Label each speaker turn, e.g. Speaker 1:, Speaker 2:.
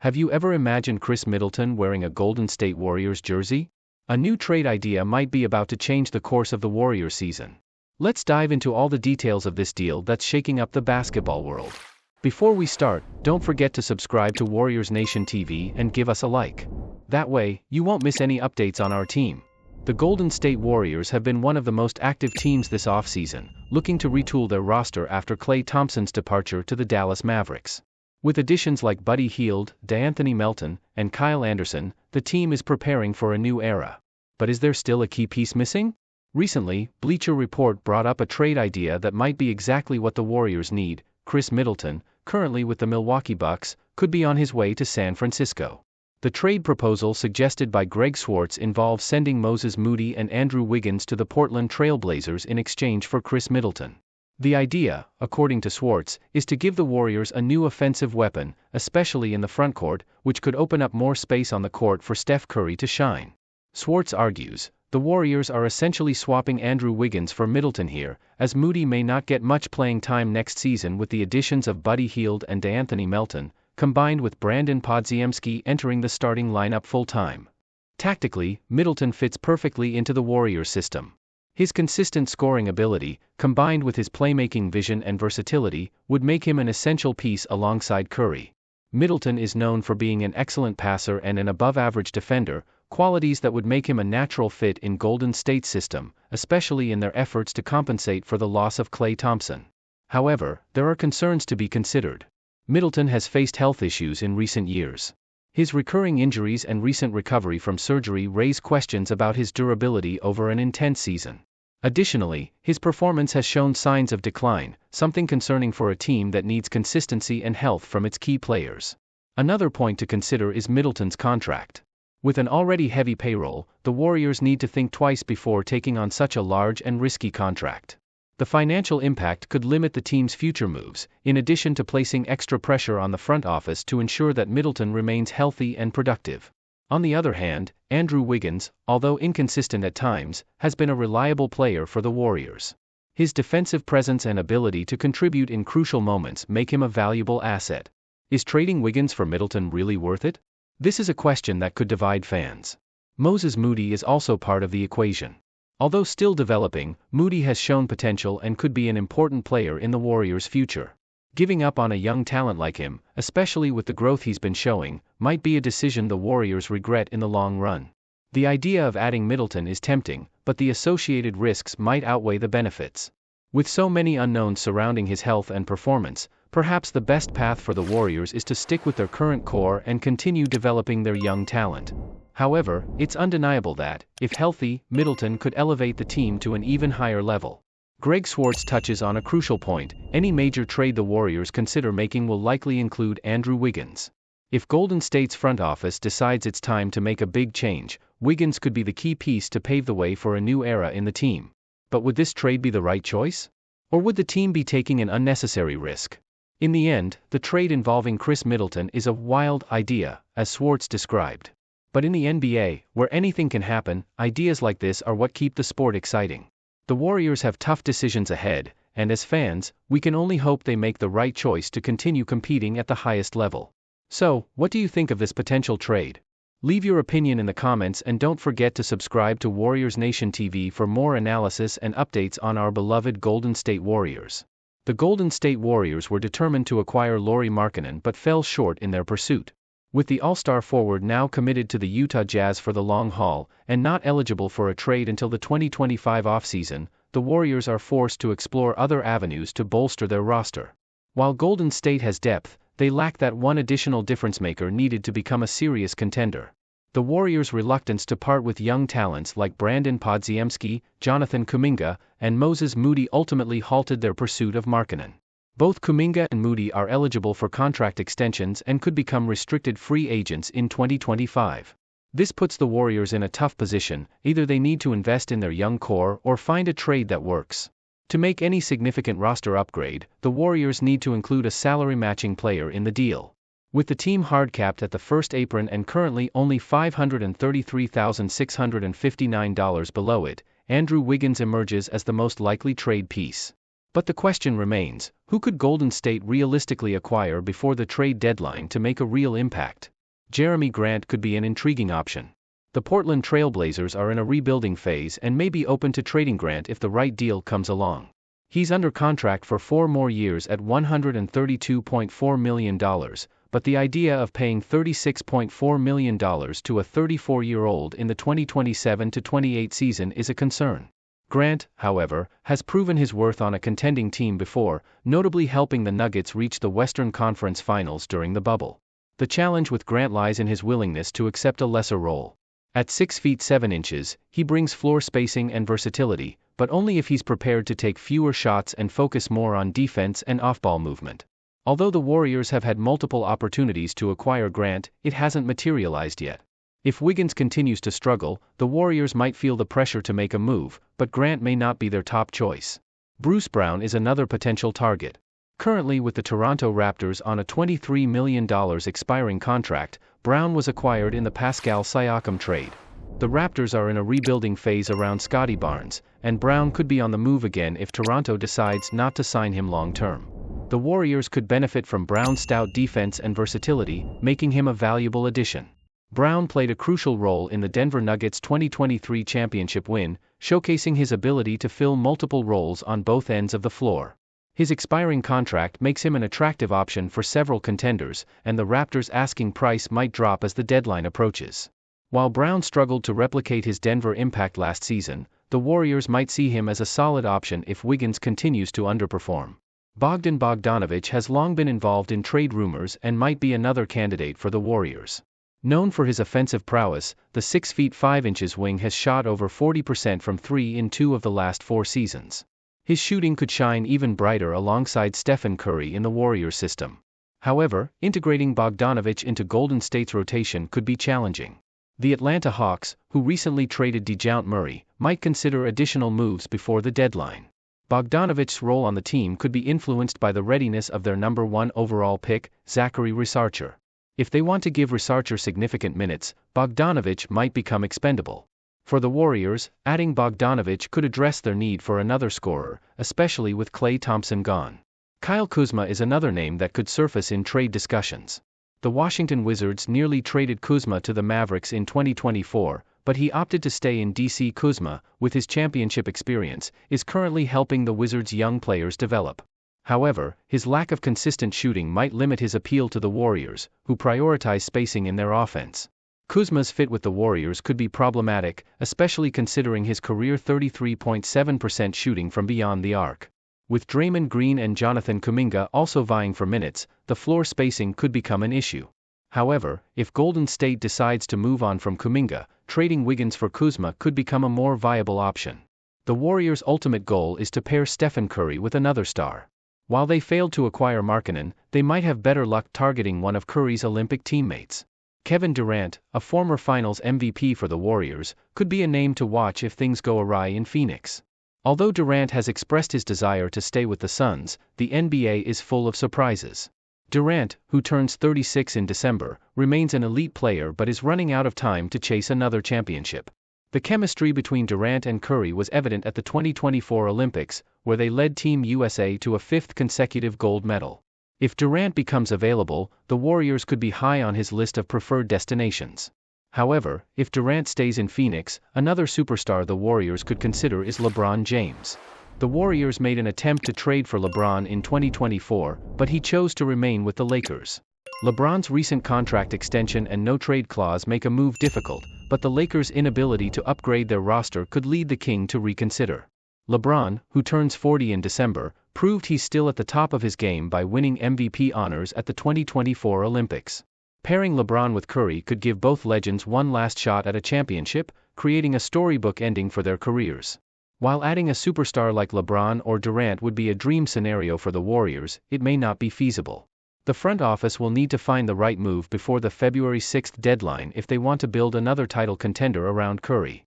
Speaker 1: Have you ever imagined Khris Middleton wearing a Golden State Warriors jersey? A new trade idea might be about to change the course of the Warriors season. Let's dive into all the details of this deal that's shaking up the basketball world. Before we start, don't forget to subscribe to Warriors Nation TV and give us a like. That way, you won't miss any updates on our team. The Golden State Warriors have been one of the most active teams this offseason, looking to retool their roster after Klay Thompson's departure to the Dallas Mavericks. With additions like Buddy Hield, D'Anthony Melton, and Kyle Anderson, the team is preparing for a new era. But is there still a key piece missing? Recently, Bleacher Report brought up a trade idea that might be exactly what the Warriors need. Khris Middleton, currently with the Milwaukee Bucks, could be on his way to San Francisco. The trade proposal suggested by Greg Swartz involves sending Moses Moody and Andrew Wiggins to the Portland Trail Blazers in exchange for Khris Middleton. The idea, according to Swartz, is to give the Warriors a new offensive weapon, especially in the frontcourt, which could open up more space on the court for Steph Curry to shine. Swartz argues, the Warriors are essentially swapping Andrew Wiggins for Middleton here, as Moody may not get much playing time next season with the additions of Buddy Hield and D'Anthony Melton, combined with Brandon Podziemski entering the starting lineup full-time. Tactically, Middleton fits perfectly into the Warriors system. His consistent scoring ability, combined with his playmaking vision and versatility, would make him an essential piece alongside Curry. Middleton is known for being an excellent passer and an above-average defender, qualities that would make him a natural fit in Golden State's system, especially in their efforts to compensate for the loss of Klay Thompson. However, there are concerns to be considered. Middleton has faced health issues in recent years. His recurring injuries and recent recovery from surgery raise questions about his durability over an intense season. Additionally, his performance has shown signs of decline, something concerning for a team that needs consistency and health from its key players. Another point to consider is Middleton's contract. With an already heavy payroll, the Warriors need to think twice before taking on such a large and risky contract. The financial impact could limit the team's future moves, in addition to placing extra pressure on the front office to ensure that Middleton remains healthy and productive. On the other hand, Andrew Wiggins, although inconsistent at times, has been a reliable player for the Warriors. His defensive presence and ability to contribute in crucial moments make him a valuable asset. Is trading Wiggins for Middleton really worth it? This is a question that could divide fans. Moses Moody is also part of the equation. Although still developing, Moody has shown potential and could be an important player in the Warriors' future. Giving up on a young talent like him, especially with the growth he's been showing, might be a decision the Warriors regret in the long run. The idea of adding Middleton is tempting, but the associated risks might outweigh the benefits. With so many unknowns surrounding his health and performance, perhaps the best path for the Warriors is to stick with their current core and continue developing their young talent. However, it's undeniable that, if healthy, Middleton could elevate the team to an even higher level. Greg Swartz touches on a crucial point: any major trade the Warriors consider making will likely include Andrew Wiggins. If Golden State's front office decides it's time to make a big change, Wiggins could be the key piece to pave the way for a new era in the team. But would this trade be the right choice? Or would the team be taking an unnecessary risk? In the end, the trade involving Khris Middleton is a wild idea, as Swartz described. But in the NBA, where anything can happen, ideas like this are what keep the sport exciting. The Warriors have tough decisions ahead, and as fans, we can only hope they make the right choice to continue competing at the highest level. So, what do you think of this potential trade? Leave your opinion in the comments and don't forget to subscribe to Warriors Nation TV for more analysis and updates on our beloved Golden State Warriors. The Golden State Warriors were determined to acquire Lauri Markkanen but fell short in their pursuit. With the All-Star forward now committed to the Utah Jazz for the long haul, and not eligible for a trade until the 2025 offseason, the Warriors are forced to explore other avenues to bolster their roster. While Golden State has depth, they lack that one additional difference-maker needed to become a serious contender. The Warriors' reluctance to part with young talents like Brandon Podziemski, Jonathan Kuminga, and Moses Moody ultimately halted their pursuit of Markkanen. Both Kuminga and Moody are eligible for contract extensions and could become restricted free agents in 2025. This puts the Warriors in a tough position: either they need to invest in their young core or find a trade that works. To make any significant roster upgrade, the Warriors need to include a salary-matching player in the deal. With the team hard-capped at the first apron and currently only $533,659 below it, Andrew Wiggins emerges as the most likely trade piece. But the question remains, who could Golden State realistically acquire before the trade deadline to make a real impact? Jeremy Grant could be an intriguing option. The Portland Trail Blazers are in a rebuilding phase and may be open to trading Grant if the right deal comes along. He's under contract for 4 more years at $132.4 million, but the idea of paying $36.4 million to a 34-year-old in the 2027-28 season is a concern. Grant, however, has proven his worth on a contending team before, notably helping the Nuggets reach the Western Conference Finals during the bubble. The challenge with Grant lies in his willingness to accept a lesser role. At 6 feet 7 inches, he brings floor spacing and versatility, but only if he's prepared to take fewer shots and focus more on defense and off-ball movement. Although the Warriors have had multiple opportunities to acquire Grant, it hasn't materialized yet. If Wiggins continues to struggle, the Warriors might feel the pressure to make a move, but Grant may not be their top choice. Bruce Brown is another potential target. Currently with the Toronto Raptors on a $23 million expiring contract, Brown was acquired in the Pascal Siakam trade. The Raptors are in a rebuilding phase around Scottie Barnes, and Brown could be on the move again if Toronto decides not to sign him long-term. The Warriors could benefit from Brown's stout defense and versatility, making him a valuable addition. Brown played a crucial role in the Denver Nuggets' 2023 championship win, showcasing his ability to fill multiple roles on both ends of the floor. His expiring contract makes him an attractive option for several contenders, and the Raptors' asking price might drop as the deadline approaches. While Brown struggled to replicate his Denver impact last season, the Warriors might see him as a solid option if Wiggins continues to underperform. Bogdan Bogdanović has long been involved in trade rumors and might be another candidate for the Warriors. Known for his offensive prowess, the 6 feet 5 inches wing has shot over 40% from 3 in 2 of the last 4 seasons. His shooting could shine even brighter alongside Stephen Curry in the Warriors system. However, integrating Bogdanović into Golden State's rotation could be challenging. The Atlanta Hawks, who recently traded DeJounte Murray, might consider additional moves before the deadline. Bogdanovic's role on the team could be influenced by the readiness of their number 1 overall pick, Zachary Resarcher. If they want to give Resarcher significant minutes, Bogdanović might become expendable. For the Warriors, adding Bogdanović could address their need for another scorer, especially with Klay Thompson gone. Kyle Kuzma is another name that could surface in trade discussions. The Washington Wizards nearly traded Kuzma to the Mavericks in 2024, but he opted to stay in DC. Kuzma, with his championship experience, is currently helping the Wizards' young players develop. However, his lack of consistent shooting might limit his appeal to the Warriors, who prioritize spacing in their offense. Kuzma's fit with the Warriors could be problematic, especially considering his career 33.7% shooting from beyond the arc. With Draymond Green and Jonathan Kuminga also vying for minutes, the floor spacing could become an issue. However, if Golden State decides to move on from Kuminga, trading Wiggins for Kuzma could become a more viable option. The Warriors' ultimate goal is to pair Stephen Curry with another star. While they failed to acquire Markkanen, they might have better luck targeting one of Curry's Olympic teammates. Kevin Durant, a former Finals MVP for the Warriors, could be a name to watch if things go awry in Phoenix. Although Durant has expressed his desire to stay with the Suns, the NBA is full of surprises. Durant, who turns 36 in December, remains an elite player but is running out of time to chase another championship. The chemistry between Durant and Curry was evident at the 2024 Olympics, where they led Team USA to a 5th consecutive gold medal. If Durant becomes available, the Warriors could be high on his list of preferred destinations. However, if Durant stays in Phoenix, another superstar the Warriors could consider is LeBron James. The Warriors made an attempt to trade for LeBron in 2024, but he chose to remain with the Lakers. LeBron's recent contract extension and no-trade clause make a move difficult, but the Lakers' inability to upgrade their roster could lead the King to reconsider. LeBron, who turns 40 in December, proved he's still at the top of his game by winning MVP honors at the 2024 Olympics. Pairing LeBron with Curry could give both legends one last shot at a championship, creating a storybook ending for their careers. While adding a superstar like LeBron or Durant would be a dream scenario for the Warriors, it may not be feasible. The front office will need to find the right move before the February 6 deadline if they want to build another title contender around Curry.